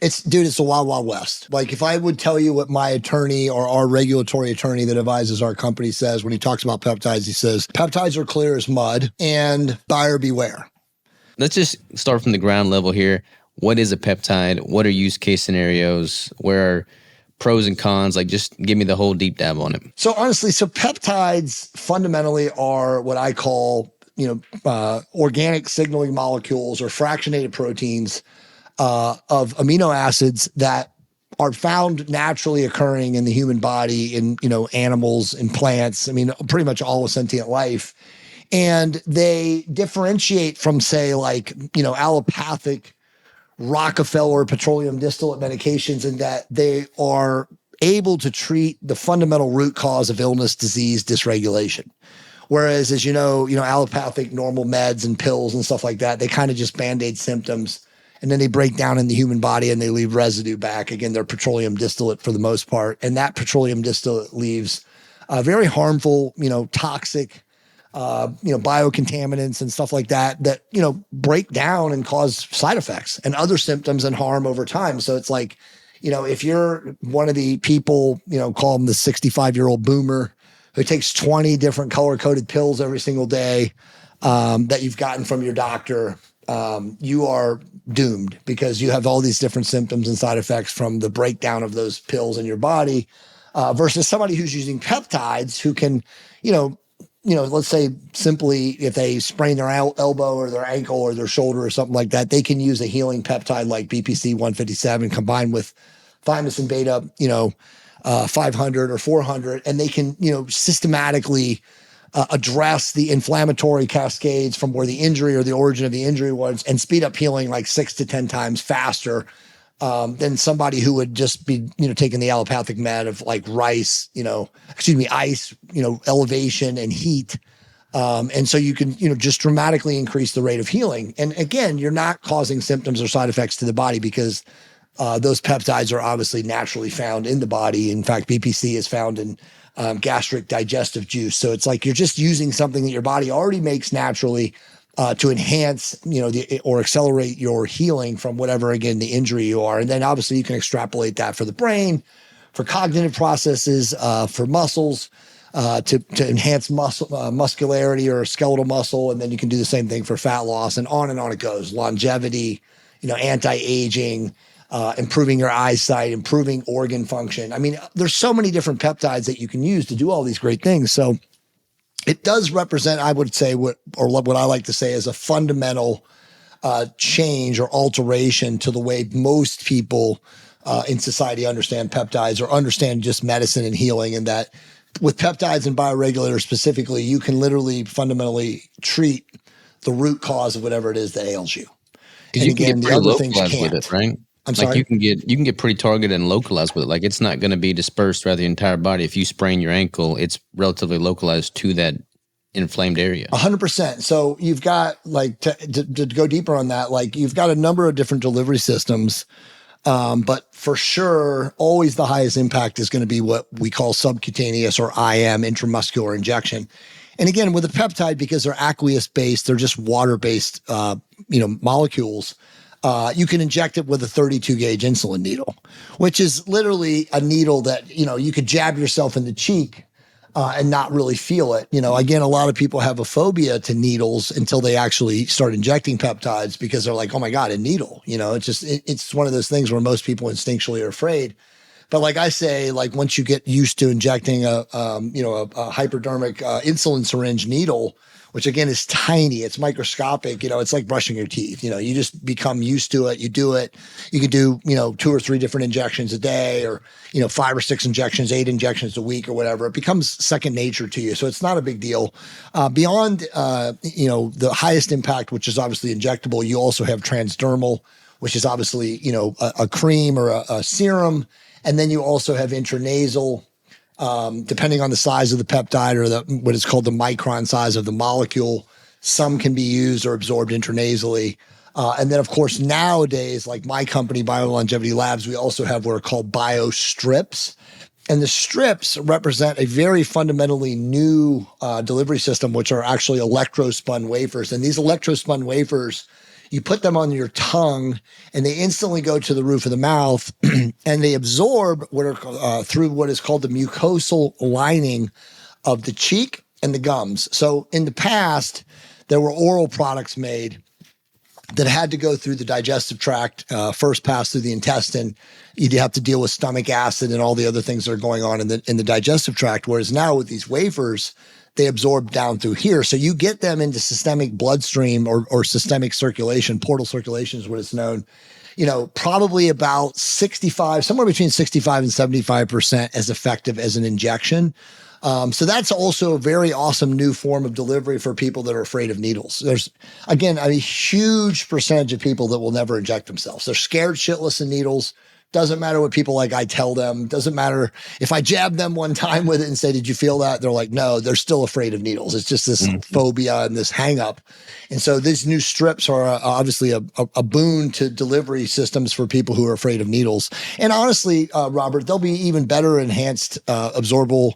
It's the wild, wild west. Like if I would tell you what my attorney or our regulatory attorney that advises our company says when he talks about peptides, he says, peptides are clear as mud and buyer beware. Let's just start from the ground level here. What is a peptide? What are use case scenarios? Where are pros and cons? Like just give me the whole deep dab on it. So honestly, peptides fundamentally are what I call, organic signaling molecules or fractionated proteins of amino acids that are found naturally occurring in the human body, in animals and plants. I mean, pretty much all of sentient life, and they differentiate from, say, like allopathic Rockefeller petroleum distillate medications in that they are able to treat the fundamental root cause of illness, disease, dysregulation. Whereas, as allopathic normal meds and pills and stuff like that, they kind of just band-aid symptoms. And then they break down in the human body and they leave residue back. Again, they're petroleum distillate for the most part. And that petroleum distillate leaves very harmful, toxic, biocontaminants and stuff like that, break down and cause side effects and other symptoms and harm over time. So it's like, if you're one of the people, call them the 65-year-old boomer who takes 20 different color-coded pills every single day that you've gotten from your doctor, you are doomed because you have all these different symptoms and side effects from the breakdown of those pills in your body versus somebody who's using peptides who can, let's say simply if they sprain their elbow or their ankle or their shoulder or something like that, they can use a healing peptide like BPC 157 combined with thymosin beta, 500 or 400, and they can, systematically address the inflammatory cascades from where the injury or the origin of the injury was and speed up healing like 6 to 10 times faster than somebody who would just be, taking the allopathic med of like ice, elevation and heat. And so you can, just dramatically increase the rate of healing. And again, you're not causing symptoms or side effects to the body because those peptides are obviously naturally found in the body. In fact, BPC is found in gastric digestive juice. So it's like you're just using something that your body already makes naturally to enhance, or accelerate your healing from whatever, again, the injury you are. And then obviously you can extrapolate that for the brain, for cognitive processes, for muscles, to enhance muscularity or skeletal muscle. And then you can do the same thing for fat loss and on it goes. Longevity, anti-aging, improving your eyesight, improving organ function. I mean, there's so many different peptides that you can use to do all these great things. So it does represent, I would say, what I like to say is a fundamental change or alteration to the way most people in society understand peptides or understand just medicine and healing. And that with peptides and bioregulators specifically, you can literally fundamentally treat the root cause of whatever it is that ails you. Because you can get pretty localized with it, right? I'm sorry? You can get pretty targeted and localized with it. Like it's not going to be dispersed throughout the entire body. If you sprain your ankle, it's relatively localized to that inflamed area. 100%. So you've got like to go deeper on that, like you've got a number of different delivery systems. But for sure, always the highest impact is going to be what we call subcutaneous or IM, intramuscular injection. And again, with a peptide, because they're aqueous based, they're just water based, molecules. You can inject it with a 32 gauge insulin needle, which is literally a needle that, you could jab yourself in the cheek and not really feel it. Again, a lot of people have a phobia to needles until they actually start injecting peptides because they're like, oh my God, a needle, it's one of those things where most people instinctually are afraid. But like I say, like once you get used to injecting a hypodermic insulin syringe needle, which again is tiny, it's microscopic, it's like brushing your teeth, you just become used to it. You do it, you could do, 2 or 3 different injections a day or, 5 or 6 injections, 8 injections a week or whatever. It becomes second nature to you. So it's not a big deal. Beyond, the highest impact, which is obviously injectable, you also have transdermal, which is obviously, a cream or a serum. And then you also have intranasal, depending on the size of the peptide or what is called the micron size of the molecule. Some can be used or absorbed intranasally. And then, of course, nowadays, like my company, BioLongevity Labs, we also have what are called biostrips. And the strips represent a very fundamentally new delivery system, which are actually electrospun wafers. And these electrospun wafers, You put them on your tongue, and they instantly go to the roof of the mouth, and they absorb through what is called the mucosal lining of the cheek and the gums. So in the past, there were oral products made that had to go through the digestive tract, first pass through the intestine. You'd have to deal with stomach acid and all the other things that are going on in the digestive tract. Whereas now with these wafers, they absorb down through here. So you get them into systemic bloodstream or systemic circulation. Portal circulation is what it's known. Probably about 65, somewhere between 65 and 75% as effective as an injection. So that's also a very awesome new form of delivery for people that are afraid of needles. There's, again, a huge percentage of people that will never inject themselves. They're scared shitless of needles. Doesn't matter what people like I tell them. Doesn't matter if I jab them one time with it and say, did you feel that? They're like, no, they're still afraid of needles. It's just this phobia and this hang up. And so these new strips are obviously a boon to delivery systems for people who are afraid of needles. And honestly, Robert, they'll be even better enhanced absorbable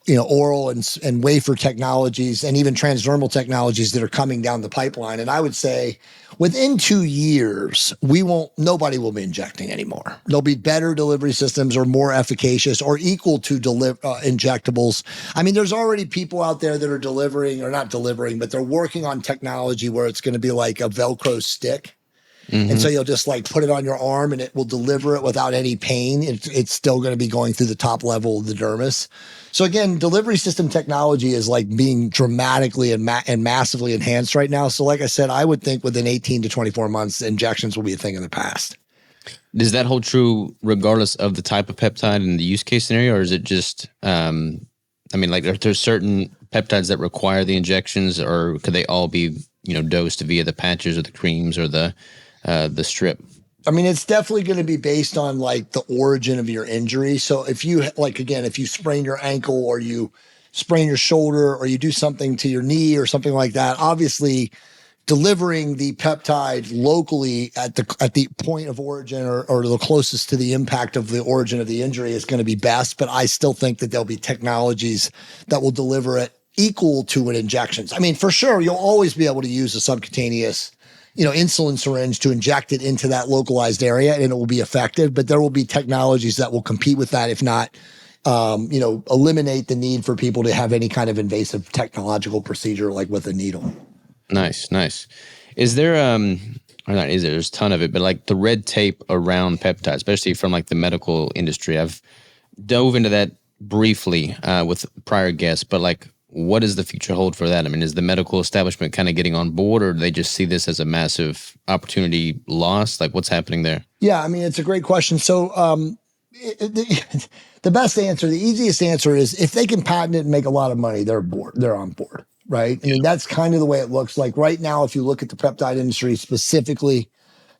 oral and wafer technologies and even transdermal technologies that are coming down the pipeline. And I would say within 2 years, nobody will be injecting anymore. There'll be better delivery systems or more efficacious or equal to injectables. I mean, there's already people out there that are delivering or not delivering, but they're working on technology where it's going to be like a Velcro stick. Mm-hmm. And so you'll just like put it on your arm and it will deliver it without any pain. It's still going to be going through the top level of the dermis. So again, delivery system technology is like being dramatically and massively enhanced right now. So like I said, I would think within 18 to 24 months, injections will be a thing of the past. Does that hold true regardless of the type of peptide and the use case scenario? Or is it just, there's certain peptides that require the injections, or could they all be, dosed via the patches or the creams or the strip? I mean, it's definitely going to be based on like the origin of your injury. So if you if you sprain your ankle or you sprain your shoulder or you do something to your knee or something like that, obviously delivering the peptide locally at the point of origin or the closest to the impact of the origin of the injury is going to be best. But I still think that there'll be technologies that will deliver it equal to an injections. I mean, for sure, you'll always be able to use a subcutaneous insulin syringe to inject it into that localized area and it will be effective, but there will be technologies that will compete with that, if not, eliminate the need for people to have any kind of invasive technological procedure like with a needle. Nice. Is there, there's a ton of it, but like the red tape around peptides, especially from like the medical industry, I've dove into that briefly with prior guests, but like, what does the future hold for that? I mean, is the medical establishment kind of getting on board, or do they just see this as a massive opportunity lost? Like, what's happening there? Yeah, I mean, it's a great question. So the best answer, the easiest answer is if they can patent it and make a lot of money, they're on board, right? I mean, that's kind of the way it looks like right now. If you look at the peptide industry specifically,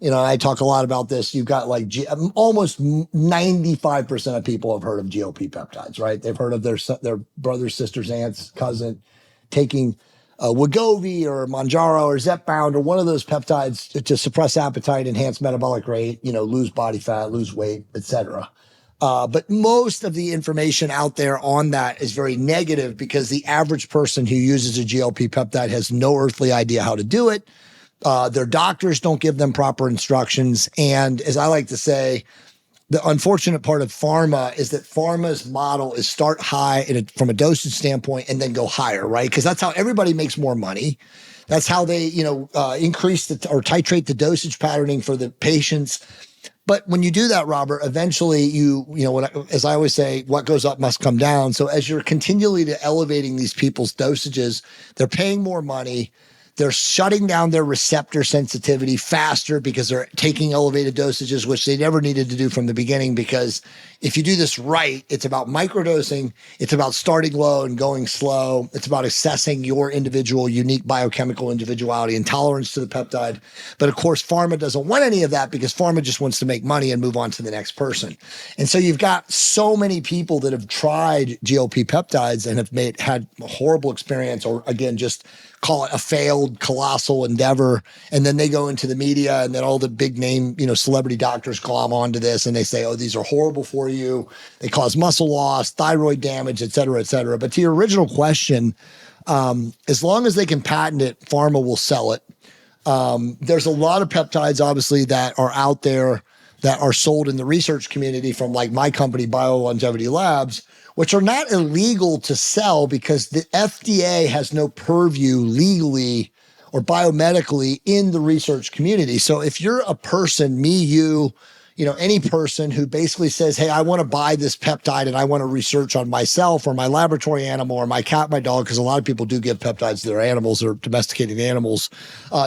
I talk a lot about this. You've got like almost 95% of people have heard of GLP peptides, right? They've heard of their brothers, sisters, aunts, cousin taking Wegovy or Mounjaro or Zepbound or one of those peptides to suppress appetite, enhance metabolic rate, lose body fat, lose weight, etc. But most of the information out there on that is very negative because the average person who uses a GLP peptide has no earthly idea how to do it. Their doctors don't give them proper instructions. And as I like to say, the unfortunate part of pharma is that pharma's model is start high from a dosage standpoint and then go higher, right? Because that's how everybody makes more money. That's how they, increase or titrate the dosage patterning for the patients. But when you do that, Robert, eventually as I always say, what goes up must come down. So as you're continually elevating these people's dosages, they're paying more money. They're shutting down their receptor sensitivity faster because they're taking elevated dosages, which they never needed to do from the beginning. Because if you do this right, it's about microdosing. It's about starting low and going slow. It's about assessing your individual, unique biochemical individuality and tolerance to the peptide. But of course, pharma doesn't want any of that because pharma just wants to make money and move on to the next person. And so you've got so many people that have tried GLP peptides and have had a horrible experience, or again, just call it a failed colossal endeavor. And then they go into the media and then all the big name, celebrity doctors glom onto this and they say, oh, these are horrible for you. They cause muscle loss, thyroid damage, et cetera, et cetera. But to your original question, as long as they can patent it, pharma will sell it. There's a lot of peptides, obviously, that are out there that are sold in the research community from like my company, BioLongevity Labs, which are not illegal to sell because the FDA has no purview legally or biomedically in the research community. So if you're a person, me, you know, any person who basically says, hey, I want to buy this peptide and I want to research on myself or my laboratory animal or my cat, my dog, because a lot of people do give peptides to their animals or domesticated animals,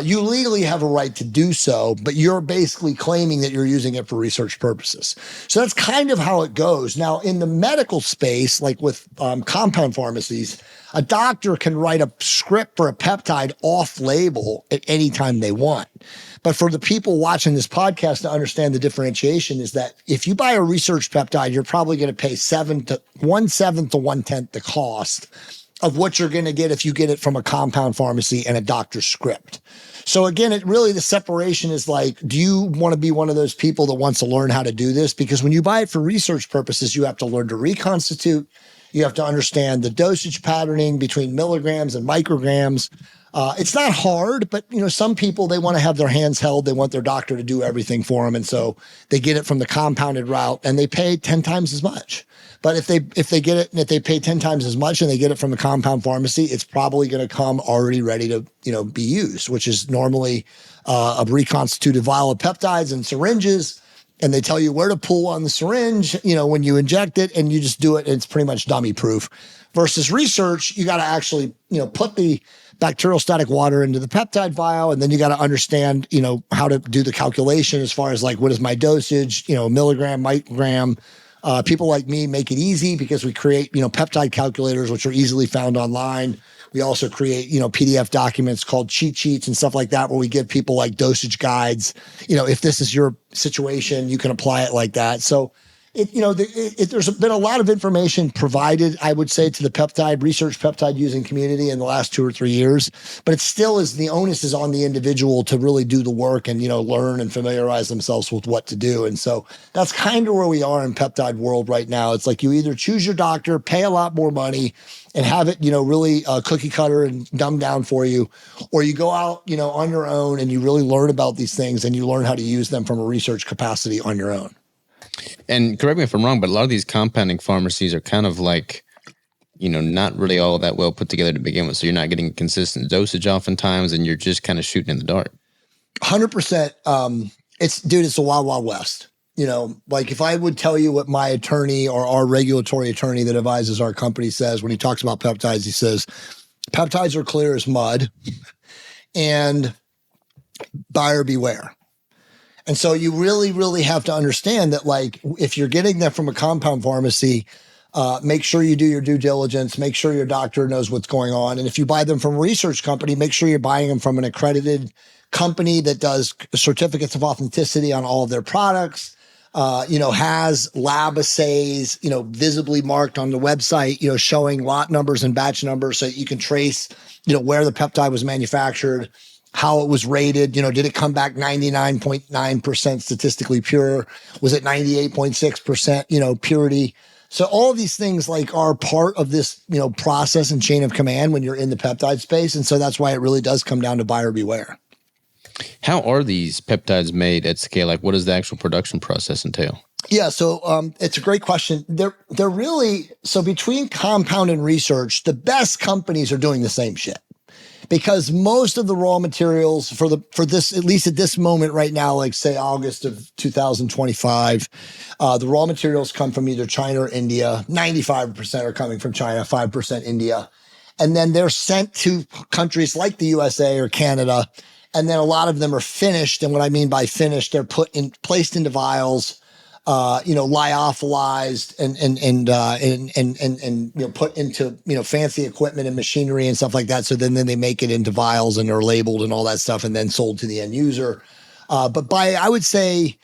you legally have a right to do so, but you're basically claiming that you're using it for research purposes. So that's kind of how it goes. Now, in the medical space, like with compound pharmacies, a doctor can write a script for a peptide off label at any time they want. But for the people watching this podcast to understand the differentiation is that if you buy a research peptide, you're probably going to pay 1/7 to 1/10 the cost of what you're going to get if you get it from a compound pharmacy and a doctor's script. So again, it really, the separation is like, do you want to be one of those people that wants to learn how to do this? Because when you buy it for research purposes, you have to learn to reconstitute. You have to understand the dosage patterning between milligrams and micrograms. It's not hard, but you know, some people, they want to have their hands held. They want their doctor to do everything for them. And so they get it from the compounded route and they pay 10 times as much. But if they get it and if they pay 10 times as much and they get it from a compound pharmacy, it's probably going to come already ready to, you know, be used, which is normally a reconstituted vial of peptides and syringes. And they tell you where to pull on the syringe, you know, when you inject it, and you just do it. And it's pretty much dummy proof. Versus research, you got to actually, you know, put the bacterial static water into the peptide vial. And then you got to understand, you know, how to do the calculation as far as like, what is my dosage, you know, milligram, microgram. People like me make it easy because we create, you know, peptide calculators, which are easily found online. We also create, you know, PDF documents called cheat sheets and stuff like that, where we give people like dosage guides. You know, if this is your situation, you can apply it like that. So it, you know, there's been a lot of information provided, I would say, to the peptide research, peptide using community in the last 2 or 3 years, but it still is, the onus is on the individual to really do the work and, you know, learn and familiarize themselves with what to do. And so that's kind of where we are in peptide world right now. It's like you either choose your doctor, pay a lot more money and have it, you know, really cookie cutter and dumbed down for you, or you go out, you know, on your own and you really learn about these things and you learn how to use them from a research capacity on your own. And correct me if I'm wrong, but a lot of these compounding pharmacies are kind of like, you know, not really all that well put together to begin with. So you're not getting consistent dosage oftentimes, and you're just kind of shooting in the dark. 100%. It's a wild, wild west. You know, like if I would tell you what my attorney or our regulatory attorney that advises our company says when he talks about peptides, he says, peptides are clear as mud and buyer beware. And so you really, really have to understand that, like, if you're getting them from a compound pharmacy, make sure you do your due diligence, make sure your doctor knows what's going on. And if you buy them from a research company, make sure you're buying them from an accredited company that does certificates of authenticity on all of their products, you know, has lab assays, you know, visibly marked on the website, you know, showing lot numbers and batch numbers so that you can trace, you know, where the peptide was manufactured, how it was rated, you know, did it come back 99.9% statistically pure? Was it 98.6%, you know, purity? So all of these things like are part of this, you know, process and chain of command when you're in the peptide space. And so that's why it really does come down to buyer beware. How are these peptides made at scale? Like, what does the actual production process entail? Yeah, so it's a great question. They're really, so between compound and research, the best companies are doing the same shit. Because most of the raw materials for this, at least at this moment right now, like say August of 2025, the raw materials come from either China or India. 95% are coming from China, 5% India. And then they're sent to countries like the USA or Canada. And then a lot of them are finished. And what I mean by finished, they're placed into vials, you know, lyophilized and you know, put into, you know, fancy equipment and machinery and stuff like that. So then they make it into vials and they're labeled and all that stuff and then sold to the end user. But by, I would say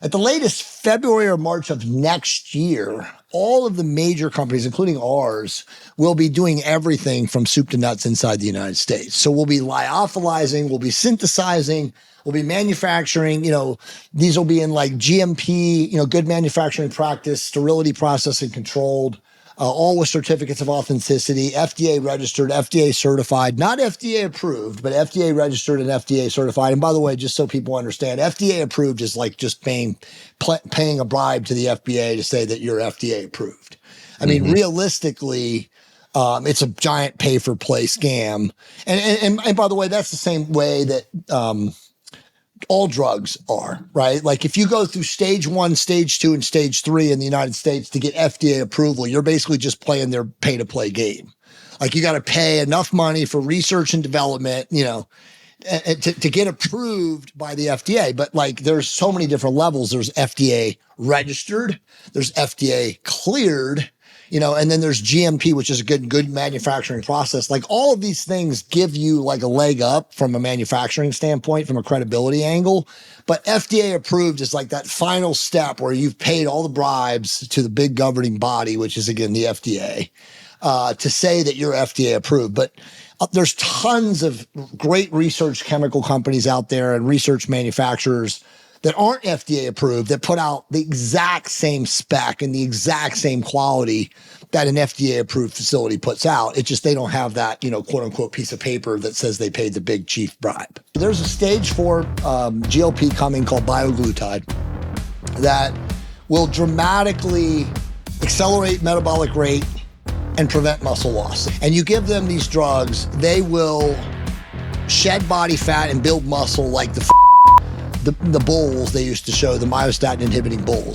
at the latest February or March of next year, all of the major companies, including ours, will be doing everything from soup to nuts inside the United States. So we'll be lyophilizing, we'll be synthesizing, we'll be manufacturing, you know, these will be in like GMP, you know, good manufacturing practice, sterility processing controlled. all with certificates of authenticity, FDA registered, FDA certified, not FDA approved, but FDA registered and FDA certified. And by the way, just so people understand, FDA approved is like just paying a bribe to the FDA to say that you're FDA approved. I mean, realistically, it's a giant pay for play scam. And by the way, that's the same way that all drugs are, right? Like if you go through stage 1, stage 2, and stage 3 in the United States to get FDA approval, you're basically just playing their pay to play game. Like you got to pay enough money for research and development, you know, to get approved by the FDA. But like there's so many different levels. There's FDA registered, there's FDA cleared, you know, and then there's GMP, which is a good manufacturing process. Like all of these things give you like a leg up from a manufacturing standpoint, from a credibility angle. But FDA approved is like that final step where you've paid all the bribes to the big governing body, which is again the FDA, to say that you're FDA approved. But there's tons of great research chemical companies out there and research manufacturers that aren't FDA approved that put out the exact same spec and the exact same quality that an FDA approved facility puts out. It's just they don't have that, you know, quote unquote piece of paper that says they paid the big chief bribe. There's a stage 4 GLP coming called bioglutide that will dramatically accelerate metabolic rate and prevent muscle loss. And you give them these drugs, they will shed body fat and build muscle like the bulls they used to show, the myostatin inhibiting bulls.